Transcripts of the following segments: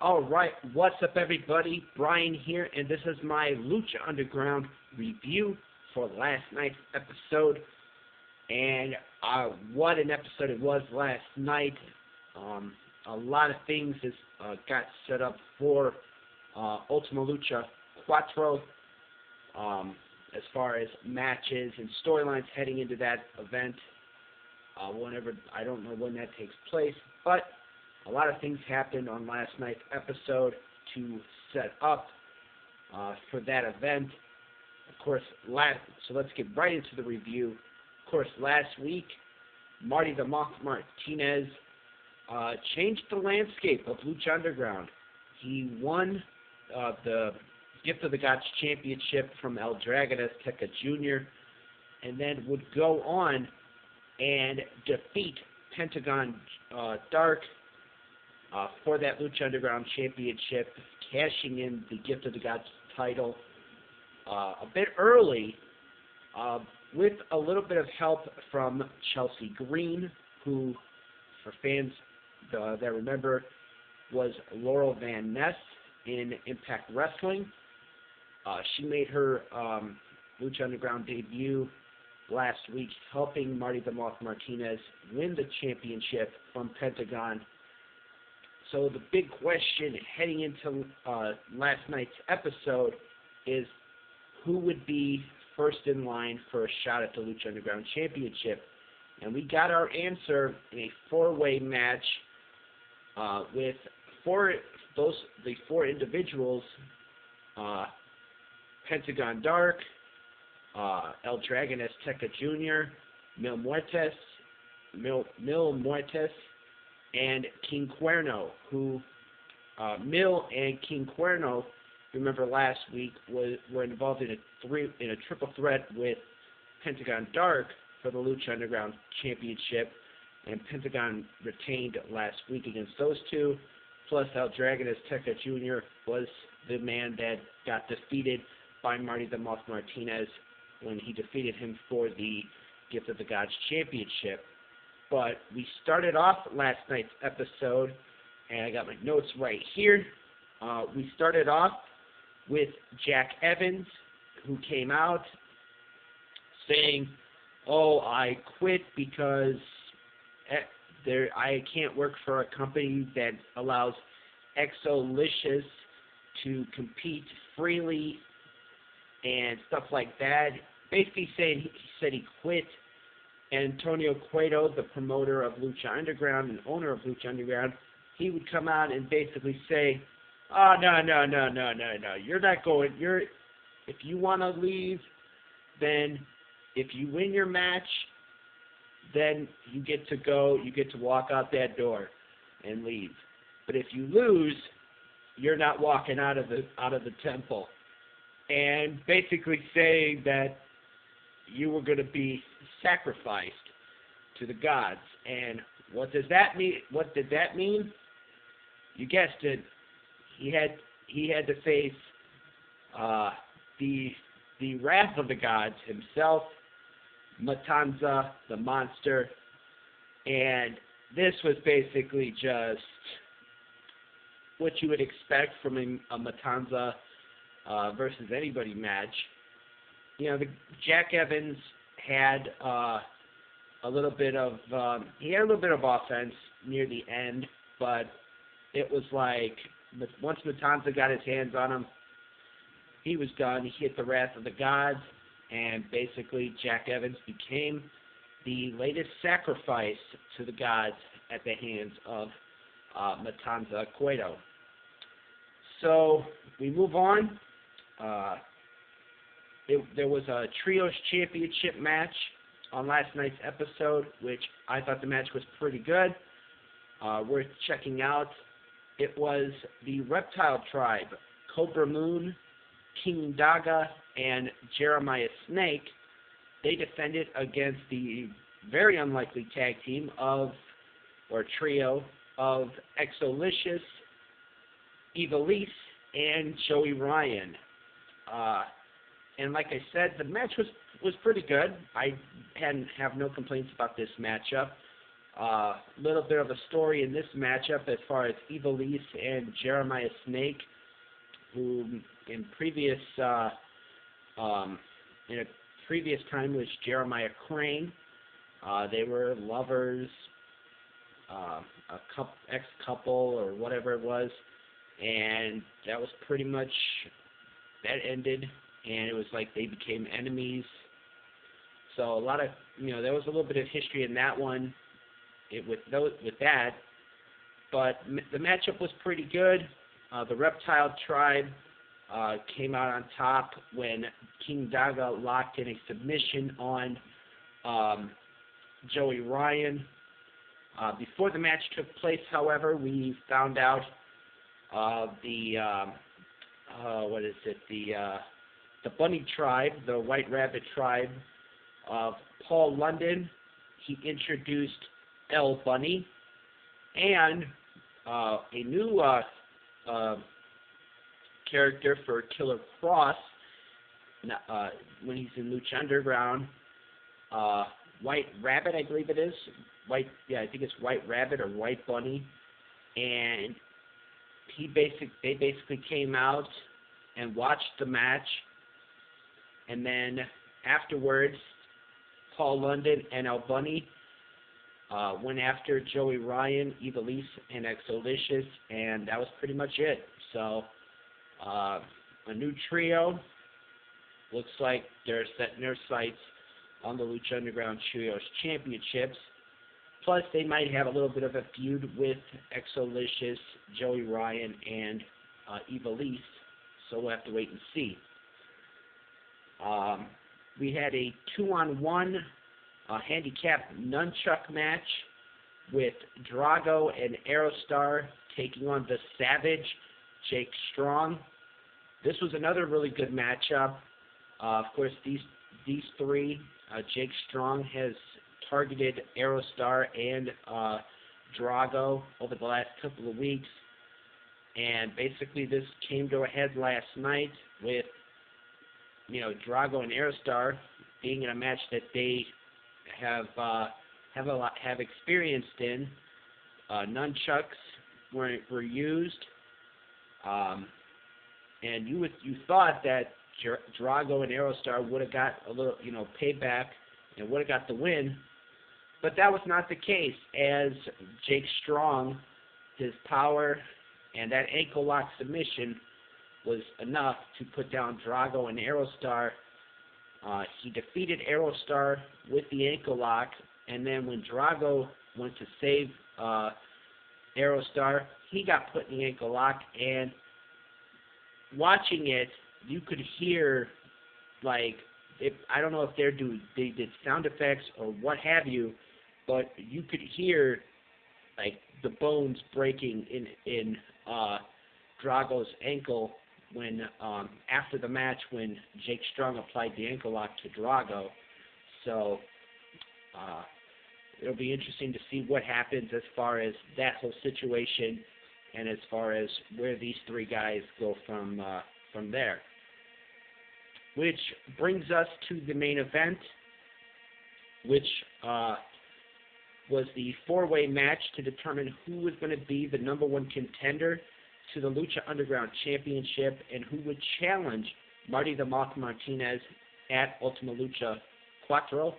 Alright, what's up everybody? Brian here, and this is my Lucha Underground review for last night's episode. And what an episode it was last night. A lot of things got set up for Ultima Lucha Cuatro as far as matches and storylines heading into that event. I don't know when that takes place, but a lot of things happened on last night's episode to set up for that event. Of course, so let's get right into the review. Of course, last week, Marty the Moth Martinez changed the landscape of Lucha Underground. He won the Gift of the Gods Championship from El Dragon Azteca Jr. and then would go on and defeat Pentagon Dark for that Lucha Underground Championship, cashing in the Gift of the Gods title a bit early, with a little bit of help from Chelsea Green, who, for fans that remember, was Laurel Van Ness in Impact Wrestling. She made her Lucha Underground debut last week, helping Marty the Moth Martinez win the championship from Pentagon. So the big question heading into last night's episode is who would be first in line for a shot at the Lucha Underground Championship. And we got our answer in a four-way match with the four individuals: Pentagon Dark, El Dragon Azteca Jr., Mil Muertes, and King Cuerno, who Mil and King Cuerno, remember last week, were involved in a triple threat with Pentagon Dark for the Lucha Underground Championship, and Pentagon retained last week against those two. Plus, El Dragon Azteca Jr. was the man that got defeated by Marty the Moth Martinez when he defeated him for the Gift of the Gods Championship. But we started off last night's episode, and I got my notes right here. We started off with Jack Evans, who came out saying, "Oh, I quit because I can't work for a company that allows Exolicious to compete freely," and stuff like that. Basically saying he said he quit. Antonio Cueto, the promoter of Lucha Underground and owner of Lucha Underground, he would come out and basically say, "Oh, no, you're not going, if you want to leave, then if you win your match, then you get to go, you get to walk out that door and leave. But if you lose, you're not walking out of the temple." And basically saying that you were going to be sacrificed to the gods. And what does that mean? What did that mean? You guessed it. He had to face the wrath of the gods himself, Matanza, the monster. And this was basically just what you would expect from a Matanza versus anybody match. You know, Jack Evans had a little bit of offense near the end, but it was like once Matanza got his hands on him, he was done. He hit the wrath of the gods, and basically Jack Evans became the latest sacrifice to the gods at the hands of Matanza Cueto. So we move on. There was a Trios Championship match on last night's episode, which I thought the match was pretty good, worth checking out. It was the Reptile Tribe, Cobra Moon, King Daga, and Jeremiah Snake. They defended against the very unlikely tag team trio of Exolicious, Evilise, and Joey Ryan. And like I said, the match was pretty good. I have no complaints about this matchup. Little bit of a story in this matchup as far as Ivelisse and Jeremiah Snake, who in a previous time was Jeremiah Crane. They were lovers, ex-couple or whatever it was, and that was pretty much, that ended, and it was like they became enemies. So a lot of, there was a little bit of history in that one with that, but the matchup was pretty good. The Reptile Tribe came out on top when King Daga locked in a submission on Joey Ryan. Before the match took place, however, we found out the Bunny Tribe, the White Rabbit Tribe of Paul London. He introduced El Bunny and a new character for Killer Cross when he's in Lucha Underground. White Rabbit, I believe it is. I think it's White Rabbit or White Bunny. And they basically came out and watched the match. And then afterwards, Paul London and El Bunny went after Joey Ryan, Ivelisse, and Exolicious, and that was pretty much it. So, a new trio. Looks like they're setting their sights on the Lucha Underground Trios Championships. Plus, they might have a little bit of a feud with Exolicious, Joey Ryan, and Ivelisse. So we'll have to wait and see. We had a 2-on-1 handicap nunchuck match with Drago and Aerostar taking on the Savage, Jake Strong. This was another really good matchup. Of course, these three, Jake Strong has targeted Aerostar and Drago over the last couple of weeks. And basically this came to a head last night with, Drago and Aerostar being in a match that they have experienced in. Nunchucks were used, and you thought that Drago and Aerostar would have got a little, payback and would have got the win, but that was not the case, as Jake Strong, his power and that ankle lock submission was enough to put down Drago and Aerostar. He defeated Aerostar with the ankle lock, and then when Drago went to save Aerostar, he got put in the ankle lock, and watching it, you could hear, I don't know if they did sound effects or what have you, but you could hear, the bones breaking in Drago's ankle when after the match when Jake Strong applied the ankle lock to Drago. So it'll be interesting to see what happens as far as that whole situation and as far as where these three guys go from there. Which brings us to the main event, which was the four-way match to determine who was going to be the number one contender to the Lucha Underground Championship and who would challenge Marty the Moth Martinez at Ultima Lucha Cuatro.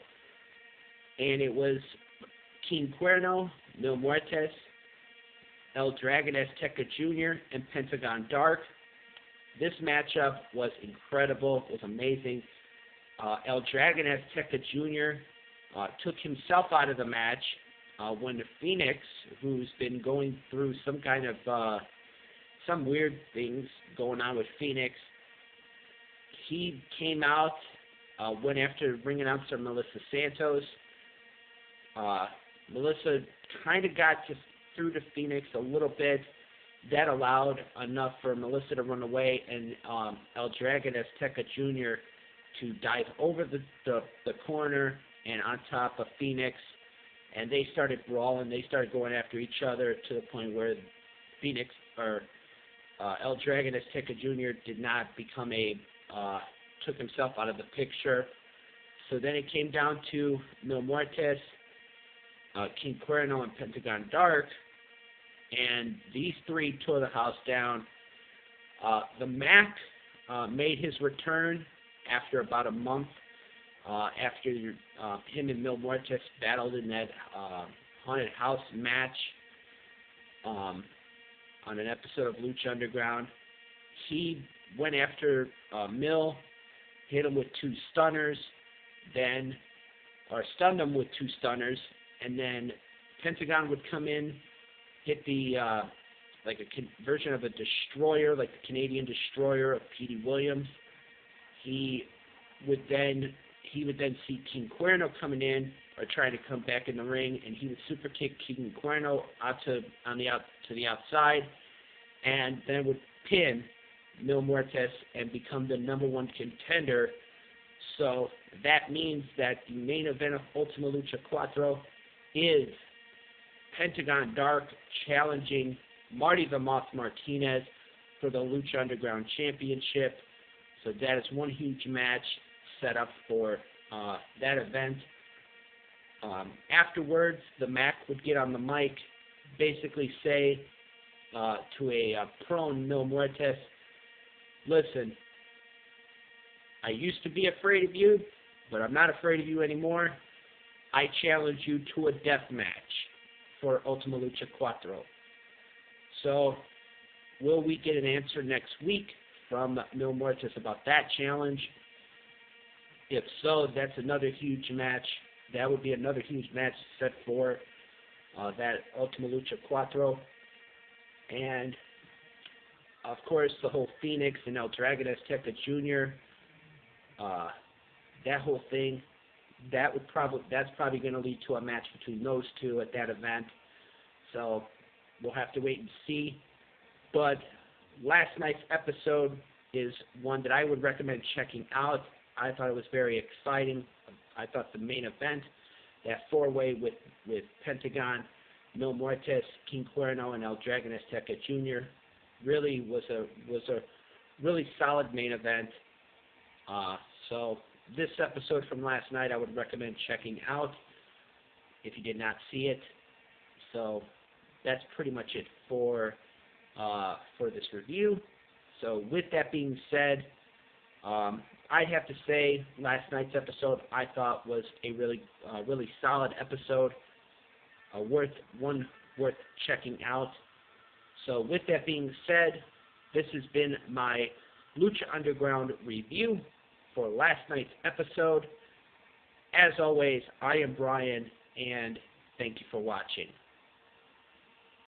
And it was King Cuerno, Mil Muertes, El Dragon Azteca Jr., and Pentagon Dark. This matchup was incredible. It was amazing. El Dragon Azteca Jr. Took himself out of the match when the Phoenix, who's been going through some kind of some weird things going on with Phoenix, he came out, went after ring announcer Melissa Santos. Melissa kind of got just through to Phoenix a little bit. That allowed enough for Melissa to run away and El Dragon Azteca Jr. to dive over the corner and on top of Phoenix, and they started brawling. They started going after each other to the point where Phoenix or El Dragon Azteca Jr. did not become took himself out of the picture. So then it came down to Mil Muertes King Cuerno and Pentagon Dark, and these three tore the house down. The Mac made his return after about a month, after him and Mil Muertes battled in that haunted house match on an episode of Lucha Underground. He went after Mil, hit him with 2 stunners, stunned him with 2 stunners, and then Pentagon would come in, hit the like a version of a destroyer, like the Canadian destroyer of Petey Williams. He would then see King Cuerno coming in or trying to come back in the ring, and he would super kick King Cuerno to the outside, and then would pin Mil Muertes and become the #1 contender. So that means that the main event of Ultima Lucha Cuatro is Pentagon Dark challenging Marty the Moth Martinez for the Lucha Underground Championship. So that is one huge match set up for that event. Afterwards, the Mac would get on the mic, basically say to a prone Mil Muertes, "Listen, I used to be afraid of you, but I'm not afraid of you anymore. I challenge you to a death match for Ultima Lucha Cuatro." So, will we get an answer next week from Mil Muertes about that challenge? If so, that's another huge match. That would be another huge match set for that Ultima Lucha Cuatro. And, of course, the whole Phoenix and El Dragon Azteca Jr., that whole thing, that's probably going to lead to a match between those two at that event. So we'll have to wait and see. But last night's episode is one that I would recommend checking out. I thought it was very exciting. I thought the main event, that 4-way with Pentagon, Mil Muertes, King Cuerno, and El Dragon Azteca Jr. really was a really solid main event. So this episode from last night I would recommend checking out if you did not see it. So that's pretty much it for this review. So with that being said, I'd have to say last night's episode I thought was a really solid episode, worth checking out. So with that being said, this has been my Lucha Underground review for last night's episode. As always, I am Brian, and thank you for watching.